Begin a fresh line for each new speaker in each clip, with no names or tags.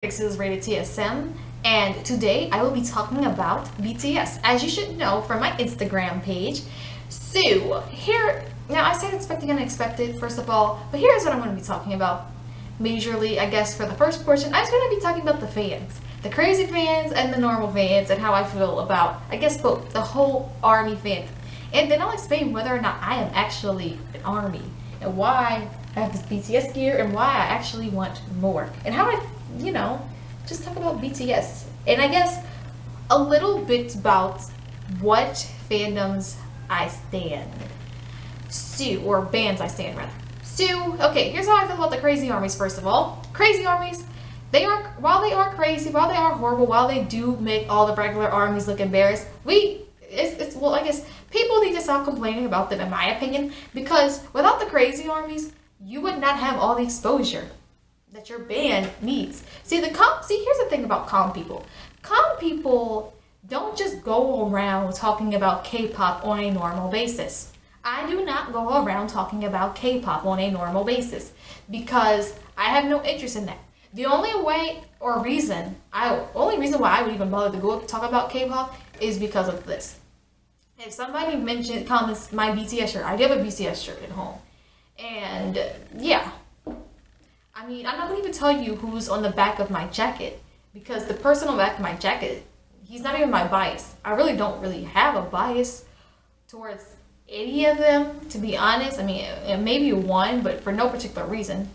This is RatedT.S.M, and today I will be talking about BTS, as you should know from my Instagram page. So now I said expecting unexpected first of all, but here's what I'm going to be talking about. Majorly, I guess for the first portion, I'm going to be talking about the fans, the crazy fans and the normal fans, and how I feel about, I guess, both the whole ARMY fandom. And then I'll explain whether or not I am actually an ARMY, and why I have this BTS gear, and why I actually want more, and how I just talk about BTS. And I guess a little bit about what fandoms I stand. Or bands I stand, rather. Okay, here's how I feel about the crazy armies, first of all. Crazy armies, while they are crazy, while they are horrible, while they do make all the regular armies look embarrassed, I guess people need to stop complaining about them, in my opinion, because without the crazy armies, you would not have all the exposure that your band needs. Here's the thing about calm people. Calm people don't just go around talking about K-pop on a normal basis. I do not go around talking about K-pop on a normal basis because I have no interest in that. The only reason why I would even bother to go talk about K-pop is because of this. If somebody comments my BTS shirt, I do have a BTS shirt at home. And yeah. I'm not going to even tell you who's on the back of my jacket, because the person on the back of my jacket, he's not even my bias. I really don't have a bias towards any of them, to be honest. Maybe one, but for no particular reason.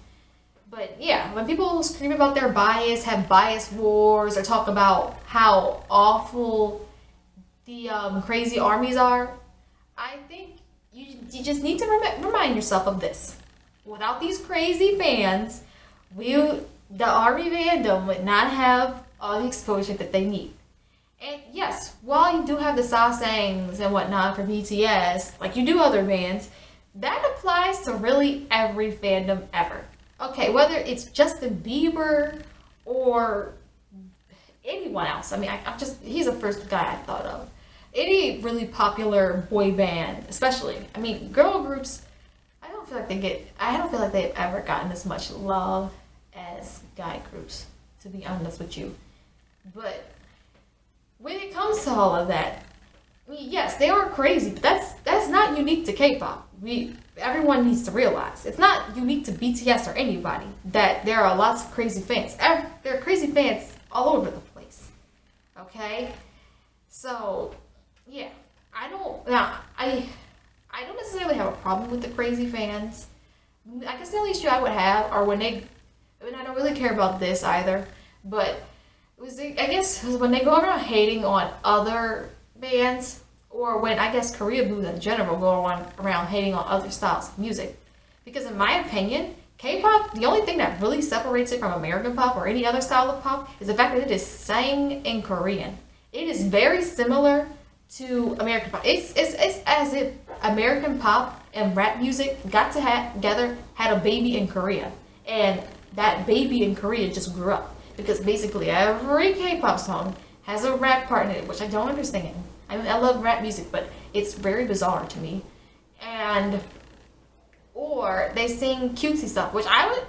But yeah, when people scream about their bias, have bias wars, or talk about how awful the crazy armies are, I think you just need to remind yourself of this. Without these crazy fans, the ARMY fandom would not have all the exposure that they need. And yes, while you do have the sasaengs and whatnot for BTS, like you do other bands, that applies to really every fandom ever. Okay, whether it's Justin Bieber or anyone else. He's the first guy I thought of. Any really popular boy band, especially. Girl groups, I don't feel like they've ever gotten as much love as guy groups, to be honest with you. But when it comes to all of that, yes, they are crazy, but that's not unique to K-pop. Everyone needs to realize it's not unique to BTS or anybody that there are lots of crazy fans. There are crazy fans all over the place. Okay, so yeah, I don't necessarily have a problem with the crazy fans. I guess the only issue I would have are I don't really care about this either, but I guess when they go around hating on other bands, or when I guess Korea boos in general go around hating on other styles of music. Because in my opinion, K-pop, the only thing that really separates it from American pop or any other style of pop is the fact that it is sang in Korean. It is very similar to American pop. It's as if American pop and rap music got together, had a baby in Korea, and that baby in Korea just grew up, because basically every K-pop song has a rap part in it, which I don't understand. I love rap music, but it's very bizarre to me. Or they sing cutesy stuff, which I would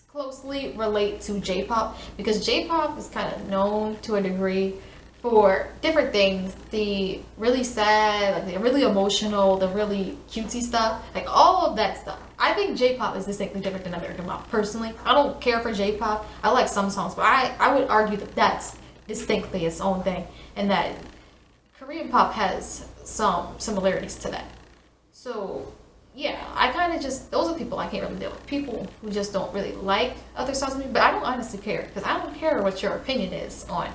closely relate to J-pop, because J-pop is kind of known to a degree for different things. The really sad, like the really emotional, the really cutesy stuff, like all of that stuff. I think J-pop is distinctly different than American pop, personally. I don't care for J-pop. I like some songs, but I would argue that that's distinctly its own thing, and that Korean pop has some similarities to that. So yeah, those are people I can't really deal with. People who just don't really like other styles of music, but I don't honestly care, because I don't care what your opinion is on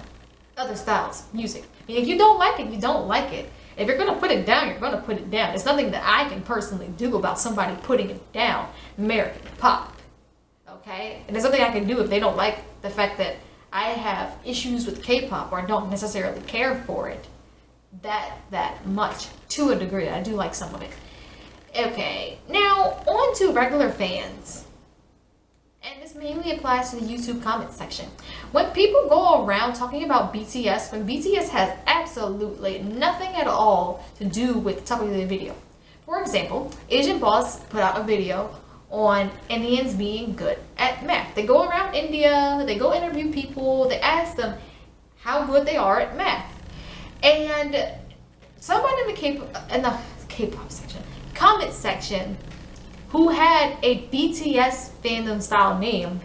other styles of music. If you don't like it, you don't like it. If you're going to put it down, you're going to put it down. There's nothing that I can personally do about somebody putting it down. American pop. Okay? And there's nothing I can do if they don't like the fact that I have issues with K-pop, or don't necessarily care for it that much, to a degree. I do like some of it. Okay, now on to regular fans. And this mainly applies to the YouTube comment section. When people go around talking about BTS, when BTS has absolutely nothing at all to do with the topic of the video. For example, Asian Boss put out a video on Indians being good at math. They go around India, they go interview people, they ask them how good they are at math. And someone in the K-pop section, comment section, who had a BTS fandom style name,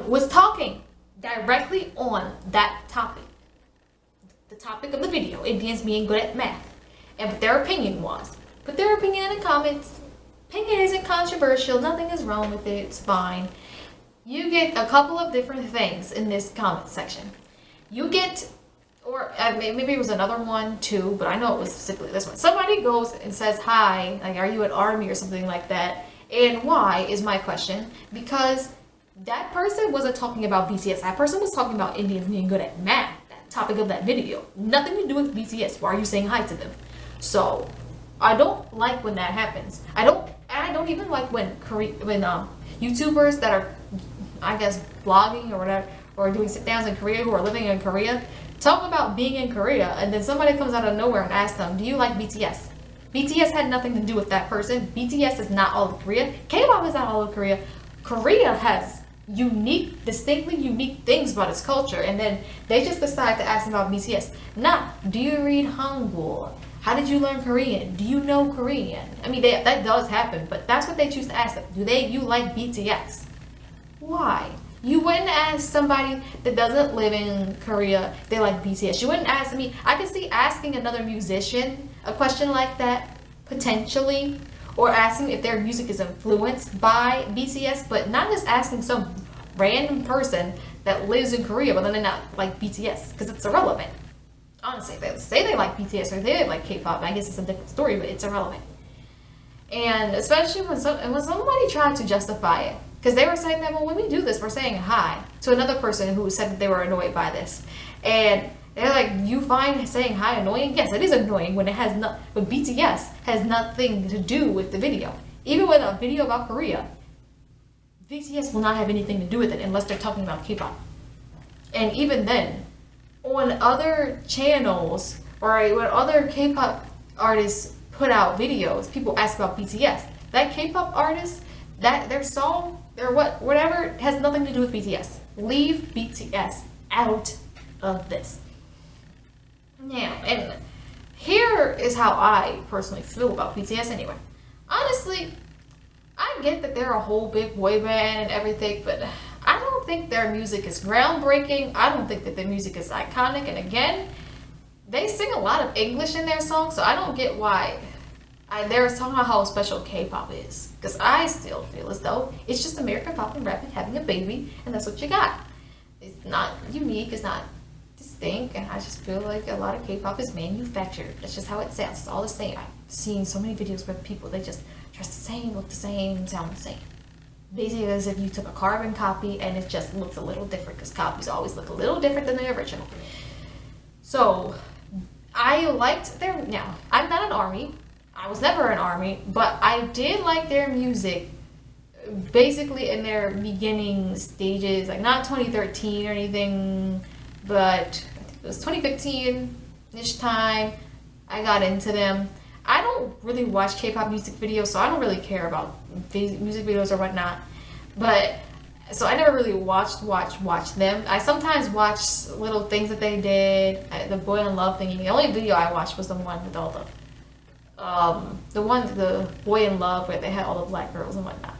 was talking directly on that topic. The topic of the video, Indians being good at math. And what their opinion was. Put their opinion in the comments. Opinion isn't controversial. Nothing is wrong with it. It's fine. You get a couple of different things in this comment section. You get, or maybe it was another one too, but I know it was specifically this one. Somebody goes and says, hi, like, are you an army or something like that? And why is my question? Because that person wasn't talking about BTS. That person was talking about Indians being good at math. That topic of that video. Nothing to do with BTS. Why are you saying hi to them? So I don't like when that happens. I don't even like when YouTubers that are, I guess, blogging or whatever, or doing sit downs in Korea, who are living in Korea, talk about being in Korea, and then somebody comes out of nowhere and asks them, do you like BTS? BTS had nothing to do with that person. BTS is not all of Korea. K-pop is not all of Korea. Korea has distinctly unique things about its culture, and then they just decide to ask about BTS. Do you read Hangul? How did you learn Korean? Do you know Korean? I mean, that does happen, but that's what they choose to ask them. You like BTS? Why? You wouldn't ask somebody that doesn't live in Korea, they like BTS. You wouldn't ask me. I could see asking another musician a question like that, potentially, or asking if their music is influenced by BTS, but not just asking some random person that lives in Korea, but then they not like BTS, because it's irrelevant. Honestly, they say they like BTS or they like K-pop. I guess it's a different story, but it's irrelevant. And especially when somebody tried to justify it, because they were saying that, well, when we do this, we're saying hi to another person who said that they were annoyed by this, and they're like, you find saying hi annoying? Yes, it is annoying when but BTS has nothing to do with the video. Even with a video about Korea, BTS will not have anything to do with it unless they're talking about K-pop. And even then, on other channels or when other K-pop artists put out videos, people ask about BTS. That K-pop artist, that their song, whatever, has nothing to do with BTS. Leave BTS out of this. Now, and here is how I personally feel about BTS anyway. Honestly, I get that they're a whole big boy band and everything, but I don't think their music is groundbreaking. I don't think that their music is iconic. And again, they sing a lot of English in their songs, so I don't get why they're talking about how special K-pop is. Because I still feel as though it's just American pop and rap and having a baby, and that's what you got. It's not unique, it's not distinct, and I just feel like a lot of K-pop is manufactured. That's just how it sounds. It's all the same. I've seen so many videos where people, they just dress the same, look the same, sound the same. Basically as if you took a carbon copy and it just looks a little different, because copies always look a little different than the original. So I liked now, I'm not an ARMY. I was never an ARMY, but I did like their music basically in their beginning stages, like not 2013 or anything, but I think it was 2015-ish time I got into them. I don't really watch K-pop music videos, so I don't really care about music videos or whatnot. But so I never really watch them. I sometimes watch little things that they did, the Boy in Love thingy. The only video I watched was the one with all the Boy in Love where they had all the black girls and whatnot.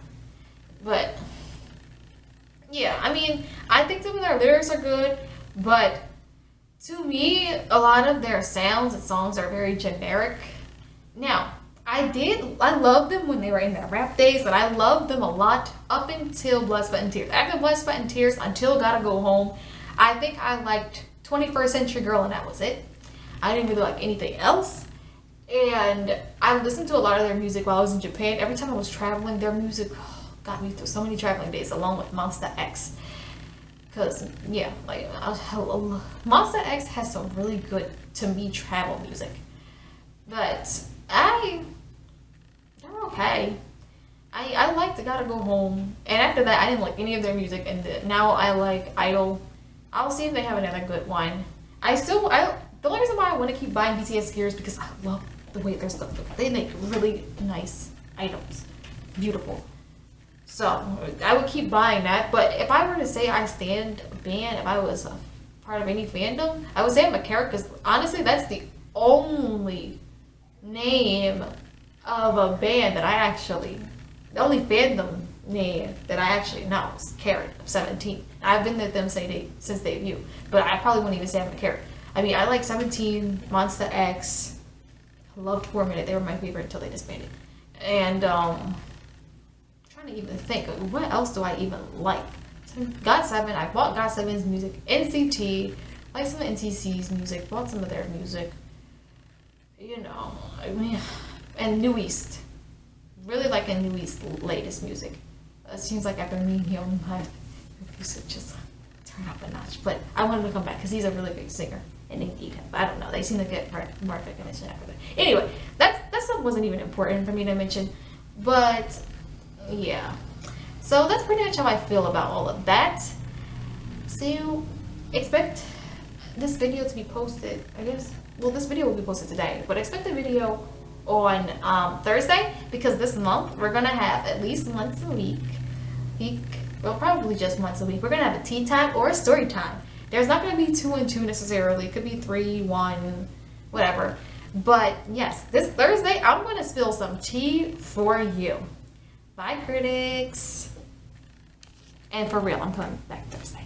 But yeah, I mean, I think some of their lyrics are good, but to me, a lot of their sounds and songs are very generic. Now, I loved them when they were in their rap days, and I loved them a lot up until Blood, Sweat, and Tears. After Blood, Sweat, and Tears, until Gotta Go Home, I think I liked 21st Century Girl, and that was it. I didn't really like anything else. And I listened to a lot of their music while I was in Japan. Every time I was traveling, their music got me through so many traveling days, along with Monsta X. Because, yeah, like, Monsta X has some really good, to me, travel music. But they're okay. I liked the Gotta Go Home, and after that I didn't like any of their music, and now I like Idol. I'll see if they have another good one. The only reason why I want to keep buying BTS gear is because I love the way their stuff looks. They make really nice items. beautiful. So I would keep buying that. But if I were to say I stand a band, if I was a part of any fandom, I would say I'm a character, because honestly, that's the only name of a band that the only fandom name that I actually know is Carrot of 17. I've been with them since debut, but I probably wouldn't even say I'm a Carrot. I mean, I like 17, Monster X. I loved 4 Minute. They were my favorite until they disbanded. And trying to even think, what else do I even like? GOT7. I bought GOT7's music. NCT. Like some of NCT's music. Bought some of their music. I mean, and New East. Really liking New East's latest music. It seems like after me, my music just turn up a notch. But I want him to come back because he's a really big singer, and they need him. I don't know. They seem to get more recognition after that. Anyway, that stuff wasn't even important for me to mention. But yeah, so that's pretty much how I feel about all of that. So expect this video to be posted, I guess. Well, this video will be posted today, but expect a video on Thursday, because this month we're gonna have at least once a week, well, probably just once a week, we're gonna have a tea time or a story time. There's not gonna be 2 and 2 necessarily. It could be 3, 1, whatever. But yes, this Thursday I'm gonna spill some tea for you. Bye, critics. And for real, I'm coming back Thursday.